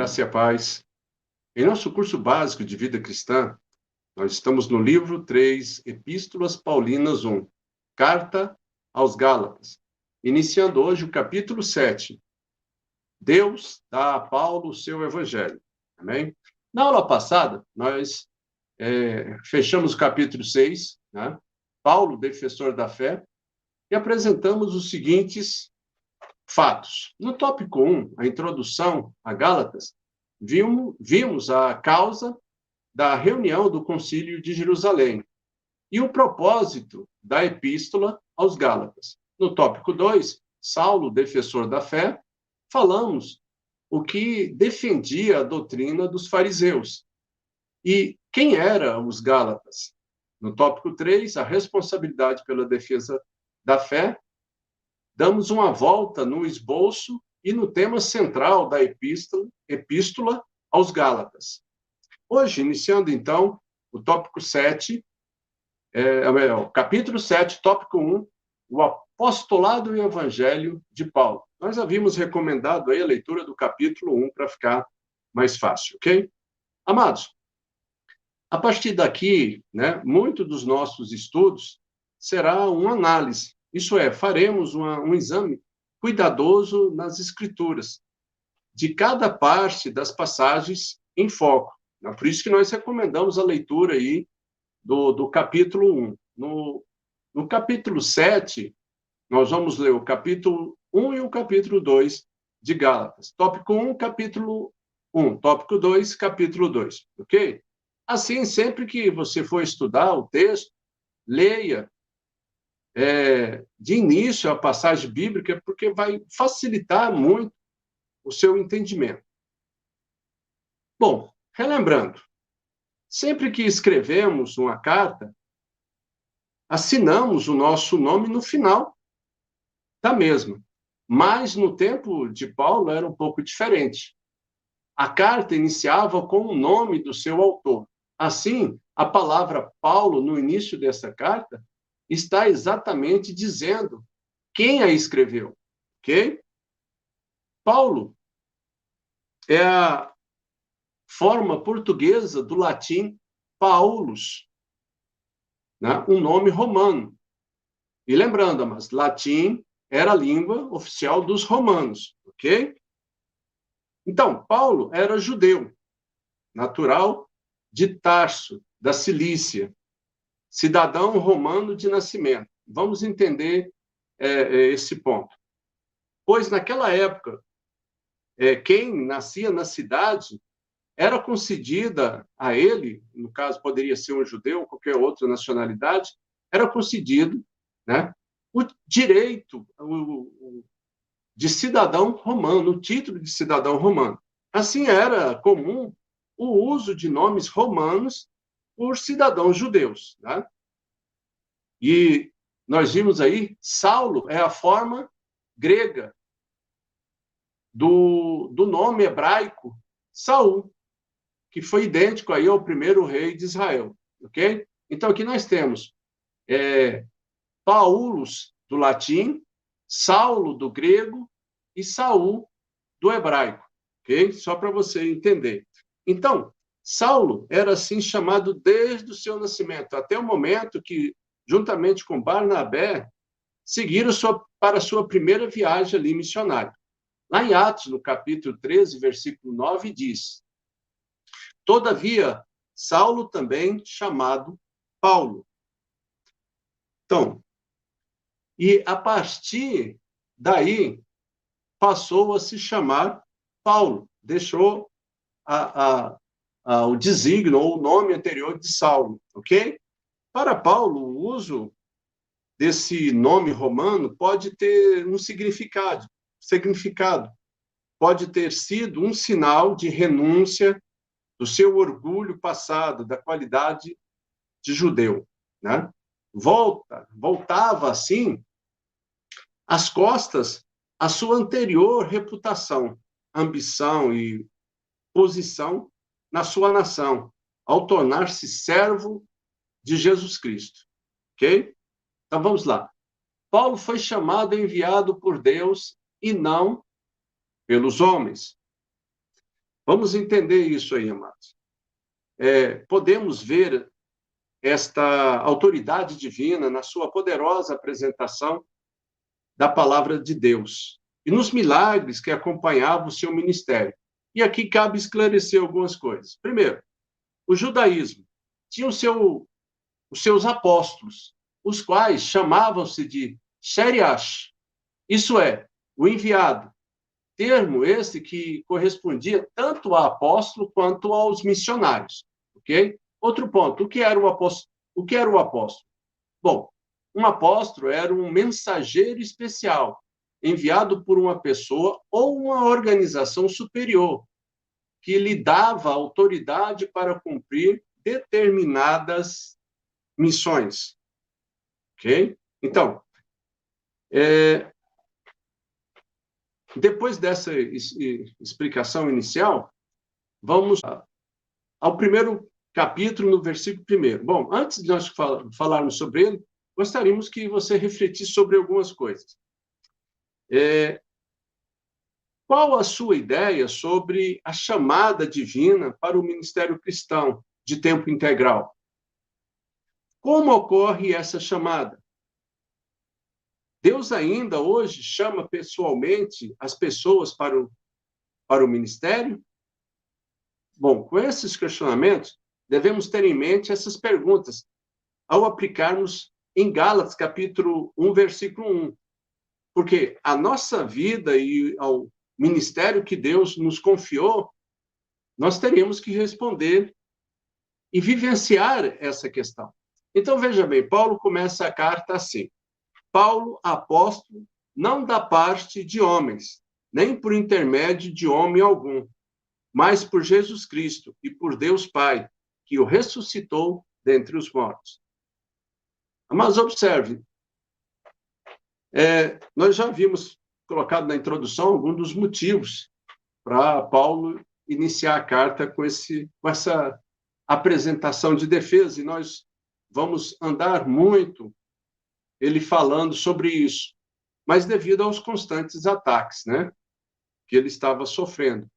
Graça e a paz. Em nosso curso básico de vida cristã, nós estamos no livro 3, Epístolas Paulinas 1, Carta aos Gálatas, iniciando hoje o capítulo 7. Deus dá a Paulo o seu evangelho. Amém? Na aula passada, nós fechamos o capítulo 6, né? Paulo, defensor da fé, e apresentamos os seguintes fatos. No tópico 1, a introdução a Gálatas, vimos a causa da reunião do Concílio de Jerusalém e o propósito da epístola aos Gálatas. No tópico 2, Saulo, defensor da fé, falamos o que defendia a doutrina dos fariseus. E quem eram os Gálatas? No tópico 3, a responsabilidade pela defesa da fé, damos uma volta no esboço e no tema central da epístola aos Gálatas. Hoje, iniciando, então, o tópico 7, capítulo 7, tópico 1, o apostolado e o evangelho de Paulo. Nós havíamos recomendado aí a leitura do capítulo 1 para ficar mais fácil, ok? Amados, a partir daqui, né, muito dos nossos estudos será uma análise. Isso é, faremos um exame cuidadoso nas escrituras, de cada parte das passagens em foco. Por isso que nós recomendamos a leitura aí do capítulo 1. No capítulo 7, nós vamos ler o capítulo 1 e o capítulo 2 de Gálatas. Tópico 1, capítulo 1. Tópico 2, capítulo 2. Ok? Assim, sempre que você for estudar o texto, leia de início a passagem bíblica, porque vai facilitar muito o seu entendimento. Bom, relembrando, sempre que escrevemos uma carta, assinamos o nosso nome no final da mesma. Mas no tempo de Paulo era um pouco diferente. A carta iniciava com o nome do seu autor. Assim, a palavra Paulo, no início dessa carta, está exatamente dizendo quem a escreveu, ok? Paulo é a forma portuguesa do latim Paulus, né? Um nome romano. E lembrando, mas latim era a língua oficial dos romanos, ok? Então, Paulo era judeu, natural de Tarso, da Cilícia, cidadão romano de nascimento. Vamos entender esse ponto. Pois, naquela época, quem nascia na cidade era concedida a ele, no caso poderia ser um judeu, qualquer outra nacionalidade, era concedido, né, o direito de cidadão romano, o título de cidadão romano. Assim era comum o uso de nomes romanos por cidadãos judeus, né? E nós vimos aí, Saulo é a forma grega do nome hebraico Saul, que foi idêntico aí ao primeiro rei de Israel, ok? Então, aqui nós temos Paulus, do latim, Saulo, do grego, e Saul, do hebraico, ok? Só para você entender. Então, Saulo era assim chamado desde o seu nascimento, até o momento que, juntamente com Barnabé, seguiram para a sua primeira viagem ali missionária. Lá em Atos, no capítulo 13, versículo 9, diz: Todavia, Saulo também chamado Paulo. Então, e a partir daí, passou a se chamar Paulo. Deixou o desígnio ou o nome anterior de Saulo, ok? Para Paulo, o uso desse nome romano pode ter um significado. Pode ter sido um sinal de renúncia do seu orgulho passado, da qualidade de judeu, né? Voltava, assim, às costas a sua anterior reputação, ambição e posição na sua nação, ao tornar-se servo de Jesus Cristo, ok? Então, vamos lá. Paulo foi chamado e enviado por Deus e não pelos homens. Vamos entender isso aí, amados. Podemos ver esta autoridade divina na sua poderosa apresentação da palavra de Deus e nos milagres que acompanhavam o seu ministério. E aqui cabe esclarecer algumas coisas. Primeiro, o judaísmo tinha os seus apóstolos, os quais chamavam-se de Sheriach, isso é, o enviado, termo esse que correspondia tanto a apóstolo quanto aos missionários, ok? Outro ponto, o que era o apóstolo? O que era o apóstolo? Bom, um apóstolo era um mensageiro especial, enviado por uma pessoa ou uma organização superior, que lhe dava autoridade para cumprir determinadas missões, ok? Então, depois dessa explicação inicial, vamos ao primeiro capítulo, no versículo 1. Bom, antes de nós falarmos sobre ele, gostaríamos que você refletisse sobre algumas coisas. Qual a sua ideia sobre a chamada divina para o ministério cristão de tempo integral? Como ocorre essa chamada? Deus ainda hoje chama pessoalmente as pessoas para o ministério? Bom, com esses questionamentos, devemos ter em mente essas perguntas ao aplicarmos em Gálatas, capítulo 1, versículo 1. Porque a nossa vida e ao ministério que Deus nos confiou, nós teríamos que responder e vivenciar essa questão. Então, veja bem, Paulo começa a carta assim: Paulo, apóstolo, não da parte de homens, nem por intermédio de homem algum, mas por Jesus Cristo e por Deus Pai, que o ressuscitou dentre os mortos. Mas observe, nós já havíamos colocado na introdução alguns dos motivos para Paulo iniciar a carta com essa apresentação de defesa, e nós vamos andar muito ele falando sobre isso, mas devido aos constantes ataques, né, que ele estava sofrendo.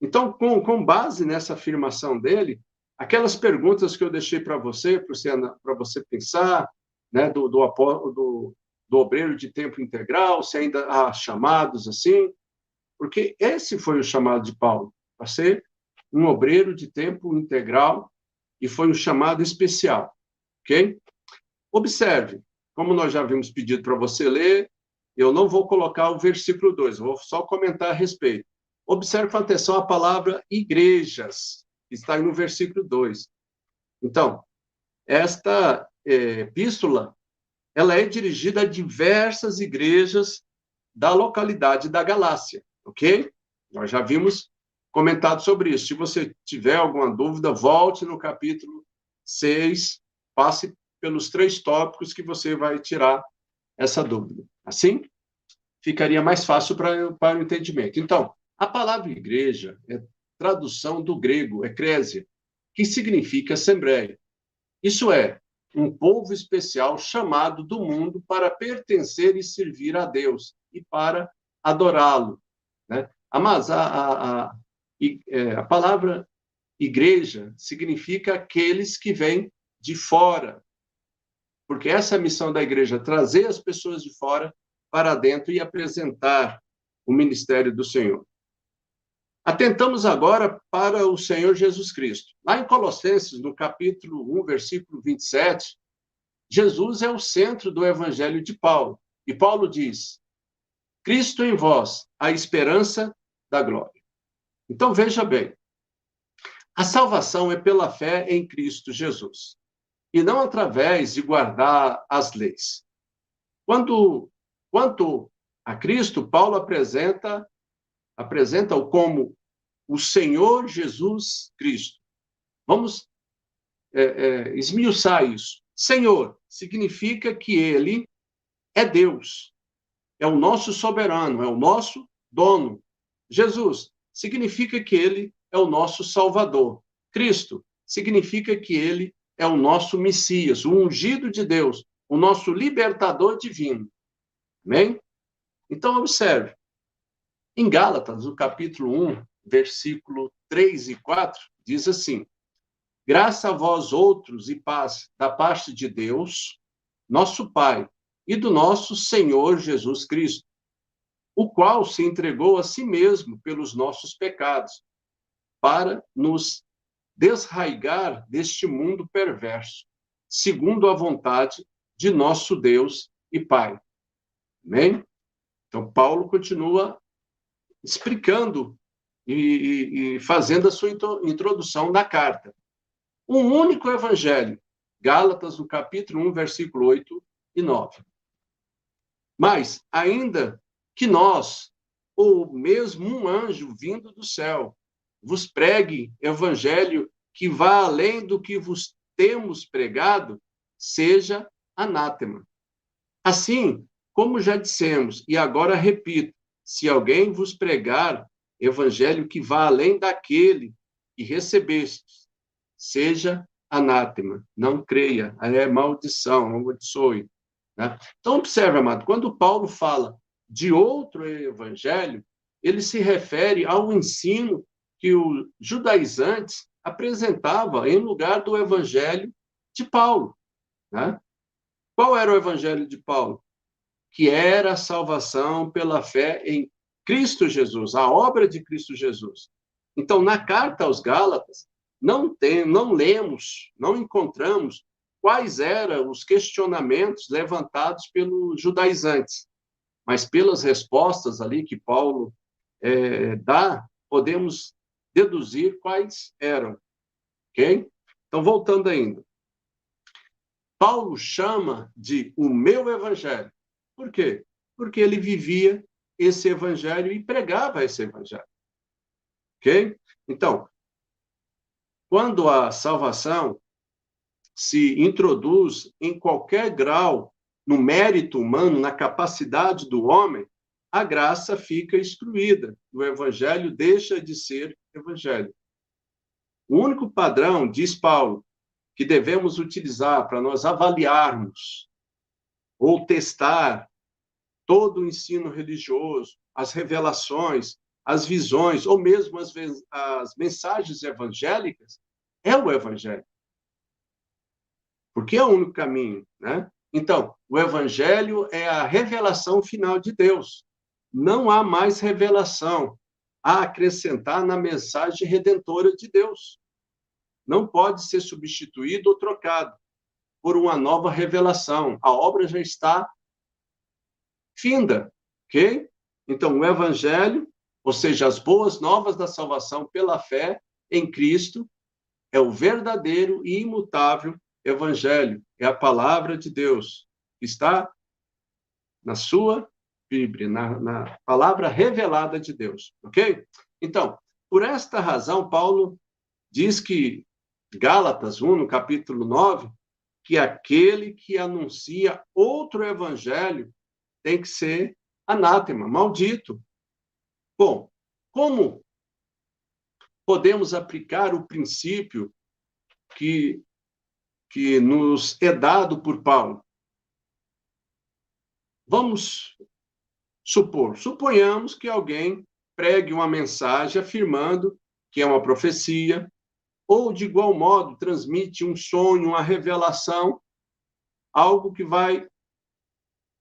Então, com base nessa afirmação dele, aquelas perguntas que eu deixei para você pensar, né, do obreiro de tempo integral, se ainda há chamados assim, porque esse foi o chamado de Paulo, para ser um obreiro de tempo integral, e foi um chamado especial, ok? Observe, como nós já havíamos pedido para você ler, eu não vou colocar o versículo 2, vou só comentar a respeito. Observe com atenção a palavra igrejas, que está aí no versículo 2. Então, esta epístola, ela é dirigida a diversas igrejas da localidade da Galácia, ok? Nós já havíamos comentado sobre isso. Se você tiver alguma dúvida, volte no capítulo 6, passe pelos 3 tópicos que você vai tirar essa dúvida. Assim, ficaria mais fácil para o entendimento. Então, a palavra igreja é tradução do grego, ekrésia, que significa assembleia. Isso é, um povo especial chamado do mundo para pertencer e servir a Deus e para adorá-lo, né? Mas a palavra igreja significa aqueles que vêm de fora, porque essa é a missão da igreja, trazer as pessoas de fora para dentro e apresentar o ministério do Senhor. Atentamos agora para o Senhor Jesus Cristo. Lá em Colossenses, no capítulo 1, versículo 27, Jesus é o centro do evangelho de Paulo. E Paulo diz: Cristo em vós, a esperança da glória. Então, veja bem, a salvação é pela fé em Cristo Jesus, e não através de guardar as leis. Quanto a Cristo, Paulo apresenta-o como o Senhor Jesus Cristo. Vamos esmiuçar isso. Senhor significa que ele é Deus, é o nosso soberano, é o nosso dono. Jesus significa que ele é o nosso Salvador. Cristo significa que ele é o nosso Messias, o ungido de Deus, o nosso libertador divino. Amém? Então, observe. Em Gálatas, no capítulo 1, versículo 3 e 4, diz assim: graça a vós outros e paz da parte de Deus, nosso Pai, e do nosso Senhor Jesus Cristo, o qual se entregou a si mesmo pelos nossos pecados, para nos desraigar deste mundo perverso, segundo a vontade de nosso Deus e Pai. Amém? Então, Paulo continua explicando e fazendo a sua introdução na carta. Um único evangelho, Gálatas, no capítulo 1, versículo 8 e 9. Mas, ainda que nós, ou mesmo um anjo vindo do céu, vos pregue evangelho que vá além do que vos temos pregado, seja anátema. Assim, como já dissemos, e agora repito, se alguém vos pregar evangelho que vá além daquele que recebestes, seja anátema, não creia, é maldição, amaldiçoe. Né? Então, observe, amado, quando Paulo fala de outro evangelho, ele se refere ao ensino que os judaizantes apresentavam em lugar do evangelho de Paulo. Né? Qual era o evangelho de Paulo? Que era a salvação pela fé em Cristo Jesus, a obra de Cristo Jesus. Então, na carta aos Gálatas, não lemos, não encontramos quais eram os questionamentos levantados pelos judaizantes, mas pelas respostas ali que Paulo dá, podemos deduzir quais eram, ok? Então, voltando ainda. Paulo chama de o meu evangelho. Por quê? Porque ele vivia esse evangelho e pregava esse evangelho. Ok? Então, quando a salvação se introduz em qualquer grau no mérito humano, na capacidade do homem, a graça fica excluída. O evangelho deixa de ser evangelho. O único padrão, diz Paulo, que devemos utilizar para nós avaliarmos ou testar todo o ensino religioso, as revelações, as visões, ou mesmo as mensagens evangélicas, é o evangelho. Porque é o único caminho, né? Então, o evangelho é a revelação final de Deus. Não há mais revelação a acrescentar na mensagem redentora de Deus. Não pode ser substituído ou trocado por uma nova revelação. A obra já está finda, ok? Então, o evangelho, ou seja, as boas novas da salvação pela fé em Cristo, é o verdadeiro e imutável evangelho, é a palavra de Deus, que está na sua Bíblia, na palavra revelada de Deus, ok? Então, por esta razão, Paulo diz que, Gálatas 1, no capítulo 9, que aquele que anuncia outro evangelho tem que ser anátema, maldito. Bom, como podemos aplicar o princípio que nos é dado por Paulo? Vamos suponhamos que alguém pregue uma mensagem afirmando que é uma profecia, ou de igual modo transmite um sonho, uma revelação, algo que vai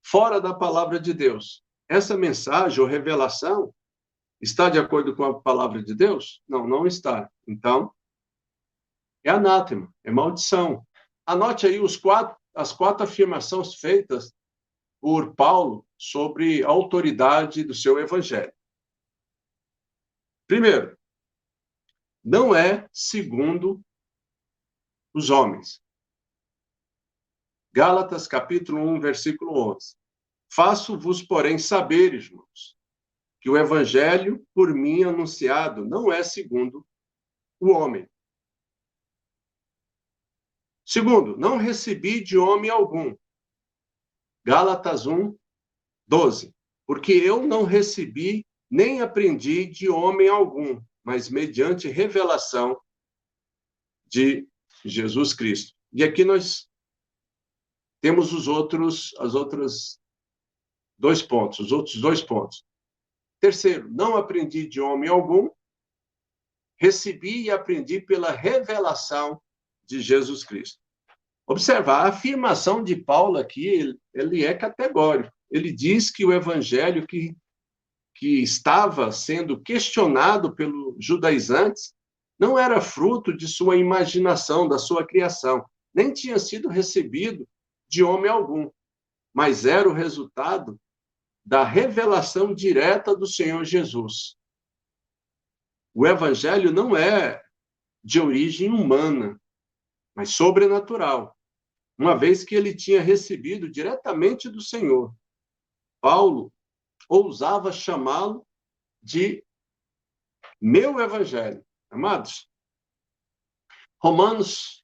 fora da palavra de Deus. Essa mensagem ou revelação está de acordo com a palavra de Deus? Não, não está. Então, é anátema, é maldição. Anote aí as quatro afirmações feitas por Paulo sobre a autoridade do seu evangelho. Primeiro, não é segundo os homens. Gálatas, capítulo 1, versículo 11. Faço-vos, porém, saber, irmãos, que o evangelho por mim anunciado não é segundo o homem. Segundo, não recebi de homem algum. Gálatas 1, 12. Porque eu não recebi nem aprendi de homem algum, mas mediante revelação de Jesus Cristo. E aqui nós temos os outros dois pontos. Terceiro, não aprendi de homem algum, recebi e aprendi pela revelação de Jesus Cristo. Observa, a afirmação de Paulo aqui, ele é categórico. Ele diz que o evangelho que estava sendo questionado pelos judaizantes não era fruto de sua imaginação, da sua criação, nem tinha sido recebido de homem algum, mas era o resultado da revelação direta do Senhor Jesus. O evangelho não é de origem humana, mas sobrenatural, uma vez que ele tinha recebido diretamente do Senhor. Paulo ousava chamá-lo de meu evangelho. Amados, Romanos,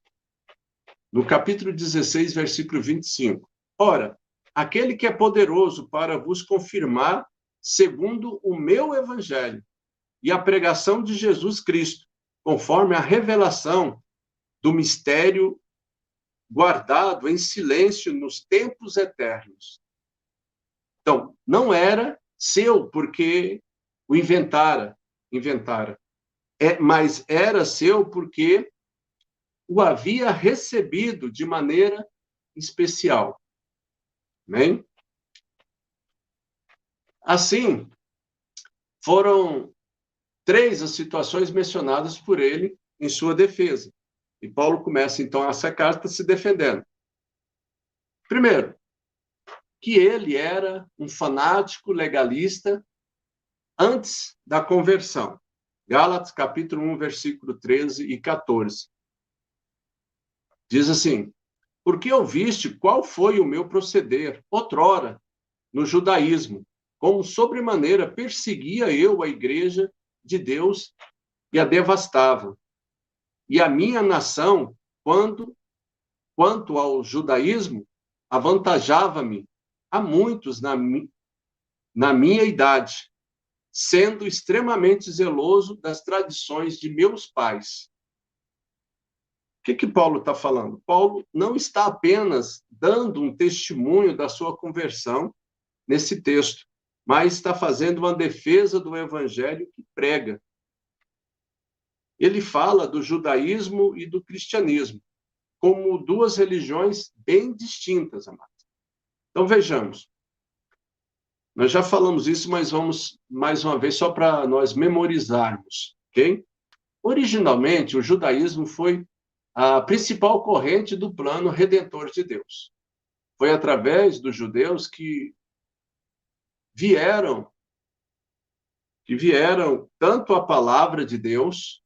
no capítulo 16, versículo 25. Ora, aquele que é poderoso para vos confirmar segundo o meu evangelho e a pregação de Jesus Cristo, conforme a revelação do mistério guardado em silêncio nos tempos eternos. Então, não era seu porque o inventara, mas era seu porque o havia recebido de maneira especial. Amém? Assim, foram 3 as situações mencionadas por ele em sua defesa. E Paulo começa, então, essa carta se defendendo. Primeiro, que ele era um fanático legalista antes da conversão. Gálatas, capítulo 1, versículo 13 e 14. Diz assim: porque ouviste qual foi o meu proceder, outrora, no judaísmo, como sobremaneira perseguia eu a igreja de Deus e a devastava. E a minha nação, quanto ao judaísmo, avantajava-me a muitos na minha idade, sendo extremamente zeloso das tradições de meus pais. O que Paulo está falando? Paulo não está apenas dando um testemunho da sua conversão nesse texto, mas está fazendo uma defesa do evangelho que prega. Ele fala do judaísmo e do cristianismo como 2 religiões bem distintas, amados. Então, vejamos. Nós já falamos isso, mas vamos mais uma vez só para nós memorizarmos, ok? Originalmente, o judaísmo foi a principal corrente do plano redentor de Deus. Foi através dos judeus que vieram tanto a palavra de Deus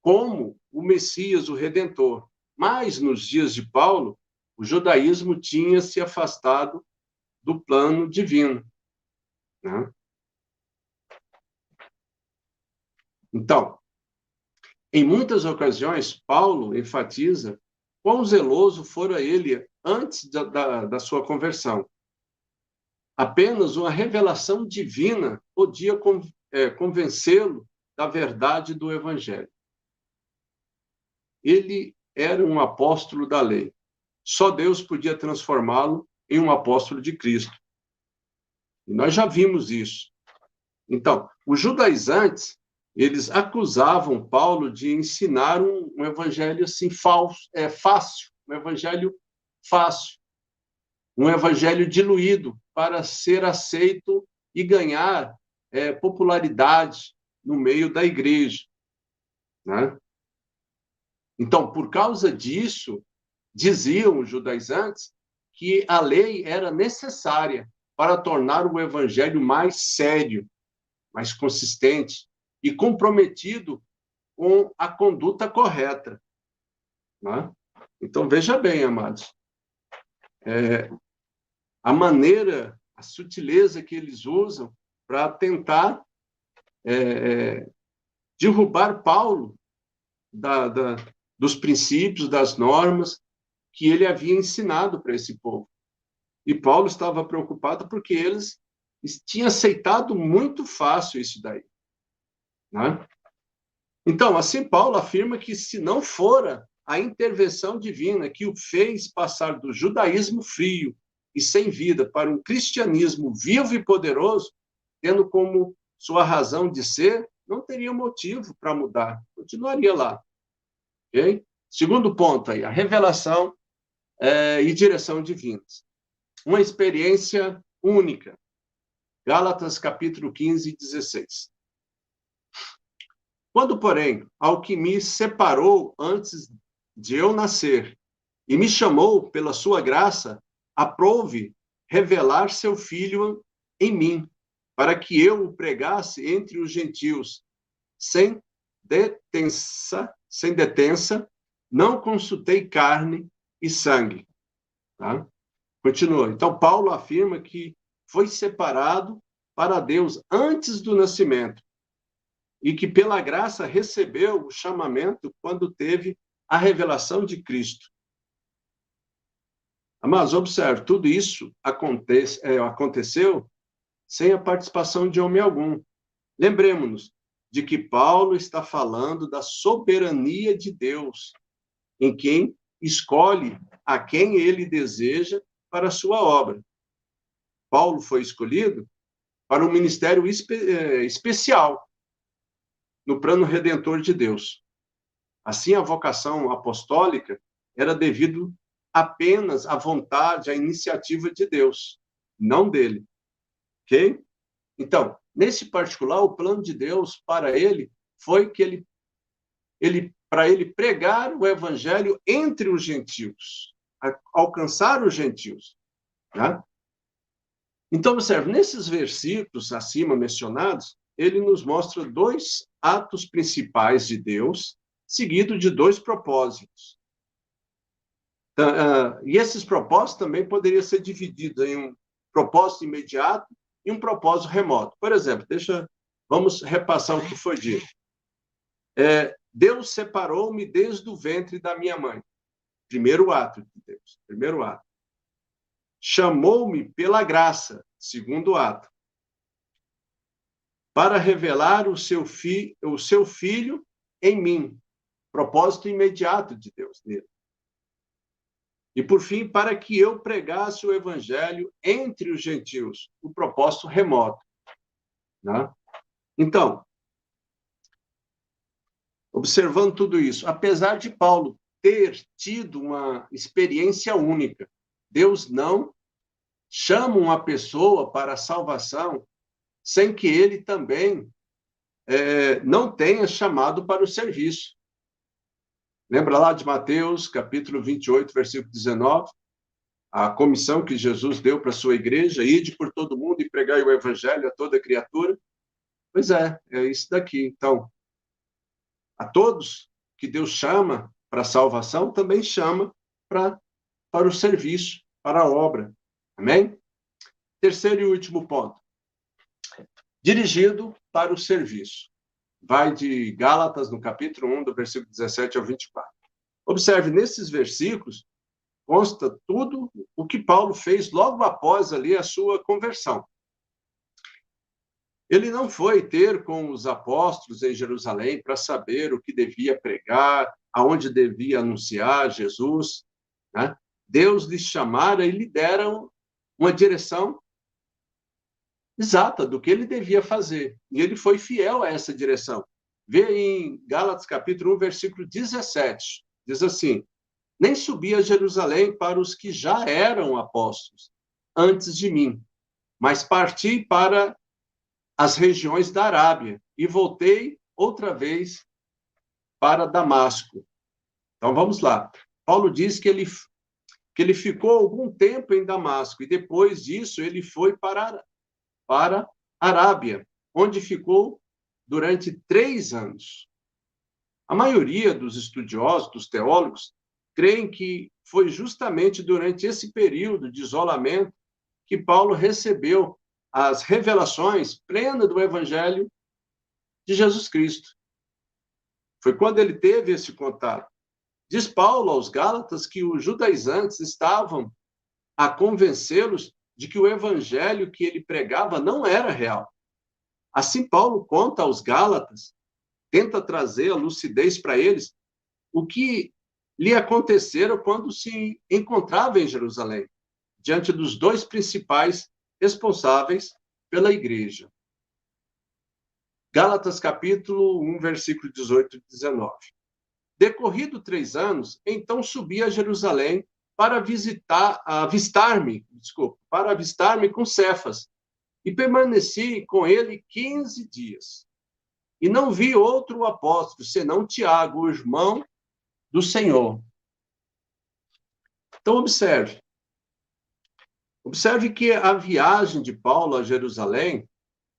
como o Messias, o Redentor. Mas, nos dias de Paulo, o judaísmo tinha se afastado do plano divino, né? Então, em muitas ocasiões, Paulo enfatiza quão zeloso fora ele antes da sua conversão. Apenas uma revelação divina podia convencê-lo da verdade do Evangelho. Ele era um apóstolo da lei. Só Deus podia transformá-lo em um apóstolo de Cristo. E nós já vimos isso. Então, os judaizantes, eles acusavam Paulo de ensinar um evangelho assim fácil, um evangelho fácil, um evangelho diluído para ser aceito e ganhar popularidade no meio da igreja, né? Então, por causa disso, diziam os judaizantes que a lei era necessária para tornar o evangelho mais sério, mais consistente e comprometido com a conduta correta, né? Então, veja bem, amados, a maneira, a sutileza que eles usam para tentar derrubar Paulo dos princípios, das normas que ele havia ensinado para esse povo. E Paulo estava preocupado porque eles tinham aceitado muito fácil isso daí, né? Então, assim, Paulo afirma que se não fora a intervenção divina que o fez passar do judaísmo frio e sem vida para um cristianismo vivo e poderoso, tendo como sua razão de ser não teria motivo para mudar, continuaria lá. Okay? Segundo ponto aí, a revelação e direção divinas. Uma experiência única. Gálatas, capítulo 15, 16. Quando, porém, ao que me separou antes de eu nascer e me chamou pela sua graça, aprove revelar seu Filho em mim, para que eu o pregasse entre os gentios, sem detença, não consultei carne e sangue. Tá? Continua. Então, Paulo afirma que foi separado para Deus antes do nascimento e que, pela graça, recebeu o chamamento quando teve a revelação de Cristo. Mas, observe, tudo isso aconteceu sem a participação de homem algum. Lembremos-nos de que Paulo está falando da soberania de Deus, em quem escolhe a quem ele deseja para a sua obra. Paulo foi escolhido para um ministério especial no plano redentor de Deus. Assim, a vocação apostólica era devido apenas à vontade, à iniciativa de Deus, não dele. Ok? Então, nesse particular, o plano de Deus para ele foi que para ele pregar o evangelho entre os gentios, alcançar os gentios. Né? Então, observe, nesses versículos acima mencionados, ele nos mostra dois atos principais de Deus, seguido de dois propósitos. E esses propósitos também poderiam ser divididos em um propósito imediato e um propósito remoto. Por exemplo, vamos repassar o que foi dito. Deus separou-me desde o ventre da minha mãe. Primeiro ato de Deus, primeiro ato. Chamou-me pela graça, segundo ato, para revelar o seu filho em mim. Propósito imediato de Deus nele. E, por fim, para que eu pregasse o evangelho entre os gentios, o propósito remoto. Né? Então, observando tudo isso, apesar de Paulo ter tido uma experiência única, Deus não chama uma pessoa para a salvação sem que ele também não tenha chamado para o serviço. Lembra lá de Mateus, capítulo 28, versículo 19? A comissão que Jesus deu para a sua igreja, ide por todo mundo e pregai o evangelho a toda criatura. Pois é isso daqui. Então, a todos que Deus chama para a salvação, também chama para o serviço, para a obra. Amém? Terceiro e último ponto. Dirigido para o serviço. Vai de Gálatas, no capítulo 1, do versículo 17 ao 24. Observe, nesses versículos, consta tudo o que Paulo fez logo após ali a sua conversão. Ele não foi ter com os apóstolos em Jerusalém para saber o que devia pregar, aonde devia anunciar Jesus. Né? Deus lhe chamara e lhe deram uma direção exata do que ele devia fazer. E ele foi fiel a essa direção. Vê em Gálatas capítulo 1, versículo 17. Diz assim: nem subi a Jerusalém para os que já eram apóstolos antes de mim, mas parti para as regiões da Arábia e voltei outra vez para Damasco. Então, vamos lá. Paulo diz que ele ficou algum tempo em Damasco e depois disso ele foi para a Arábia, onde ficou durante 3 anos. A maioria dos estudiosos, dos teólogos, creem que foi justamente durante esse período de isolamento que Paulo recebeu as revelações plenas do Evangelho de Jesus Cristo. Foi quando ele teve esse contato. Diz Paulo aos Gálatas que os judaizantes estavam a convencê-los de que o Evangelho que ele pregava não era real. Assim, Paulo conta aos Gálatas, tenta trazer a lucidez para eles, o que lhe acontecera quando se encontrava em Jerusalém, diante dos 2 principais responsáveis pela igreja. Gálatas capítulo 1, versículo 18 e 19. Decorrido 3 anos, então subi a Jerusalém para avistar-me com Cefas, e permaneci com ele 15 dias. E não vi outro apóstolo, senão Tiago, o irmão do Senhor. Então, observe. Observe que a viagem de Paulo a Jerusalém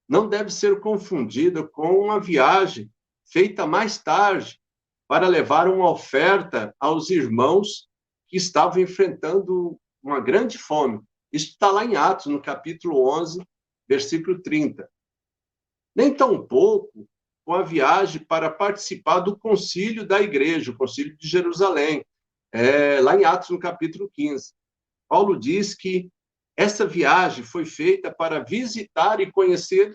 não deve ser confundida com uma viagem feita mais tarde para levar uma oferta aos irmãos que estavam enfrentando uma grande fome. Isso está lá em Atos, no capítulo 11, versículo 30. Nem tampouco com a viagem para participar do concílio da igreja, o concílio de Jerusalém, lá em Atos, no capítulo 15. Paulo diz que essa viagem foi feita para visitar e conhecer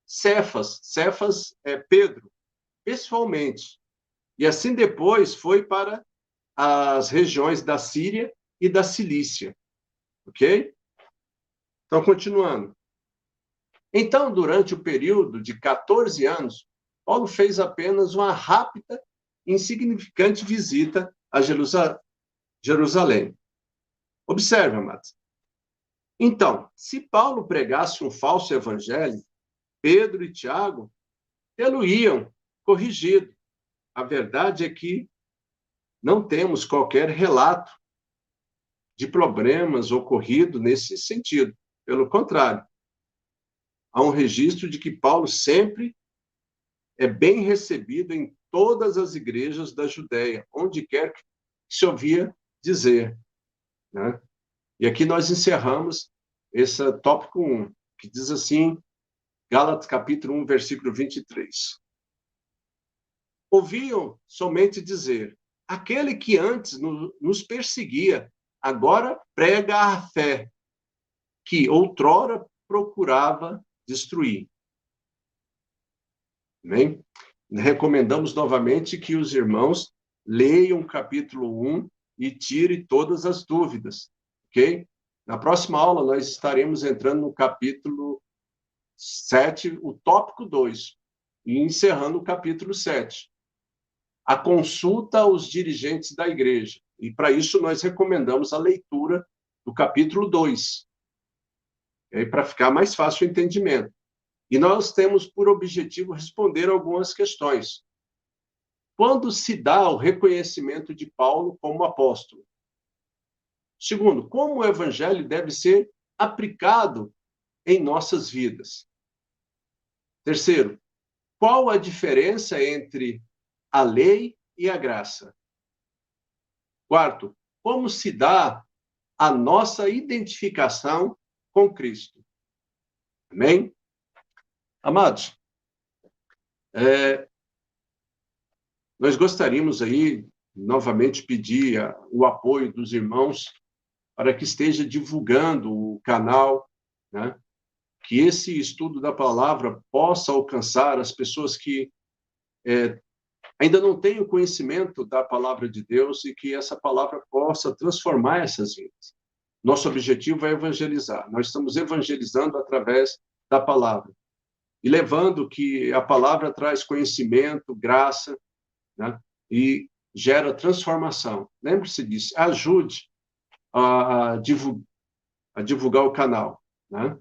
Cefas é Pedro, pessoalmente. E assim depois foi para as regiões da Síria e da Cilícia. Ok? Então, continuando. Então, durante o período de 14 anos, Paulo fez apenas uma rápida e insignificante visita a Jerusalém. Observe, amados. Então, se Paulo pregasse um falso evangelho, Pedro e Tiago tê-lo-iam corrigido. A verdade é que não temos qualquer relato de problemas ocorridos nesse sentido. Pelo contrário, há um registro de que Paulo sempre é bem recebido em todas as igrejas da Judéia, onde quer que se ouvia dizer. Né? E aqui nós encerramos esse tópico 1, que diz assim, Gálatas capítulo 1, versículo 23. Ouviam somente dizer, aquele que antes nos perseguia, agora prega a fé, que outrora procurava destruir. Amém? Recomendamos novamente que os irmãos leiam o capítulo 1 e tirem todas as dúvidas, ok? Na próxima aula, nós estaremos entrando no capítulo 7, o tópico 2, e encerrando o capítulo 7. A consulta aos dirigentes da igreja. E, para isso, nós recomendamos a leitura do capítulo 2, para ficar mais fácil o entendimento. E nós temos por objetivo responder algumas questões. Quando se dá o reconhecimento de Paulo como apóstolo? Segundo, como o evangelho deve ser aplicado em nossas vidas? Terceiro, qual a diferença entre a lei e a graça? Quarto, como se dá a nossa identificação com Cristo? Amém? Amados, nós gostaríamos aí, novamente, pedir o apoio dos irmãos para que esteja divulgando o canal, né? Que esse estudo da palavra possa alcançar as pessoas que ainda não têm o conhecimento da palavra de Deus e que essa palavra possa transformar essas vidas. Nosso objetivo é evangelizar. Nós estamos evangelizando através da palavra e levando que a palavra traz conhecimento, graça, né? E gera transformação. Lembre-se disso. Ajude a divulgar o canal, né?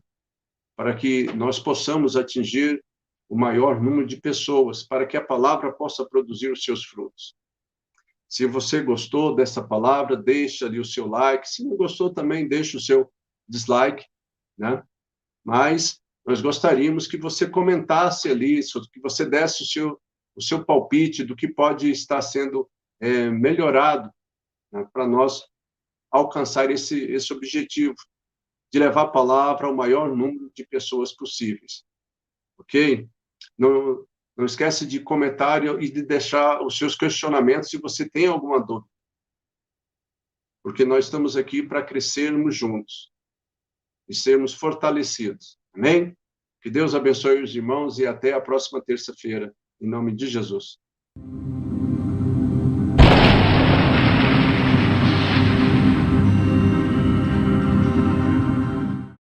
Para que nós possamos atingir o maior número de pessoas, para que a palavra possa produzir os seus frutos. Se você gostou dessa palavra, deixa ali o seu like. Se não gostou também, deixa o seu dislike, né? Mas nós gostaríamos que você comentasse ali, que você desse o seu palpite do que pode estar sendo melhorado, né, para nós alcançar esse objetivo de levar a palavra ao maior número de pessoas possíveis. Ok? Não esquece de comentário e de deixar os seus questionamentos se você tem alguma dúvida. Porque nós estamos aqui para crescermos juntos e sermos fortalecidos. Amém? Que Deus abençoe os irmãos e até a próxima terça-feira, em nome de Jesus.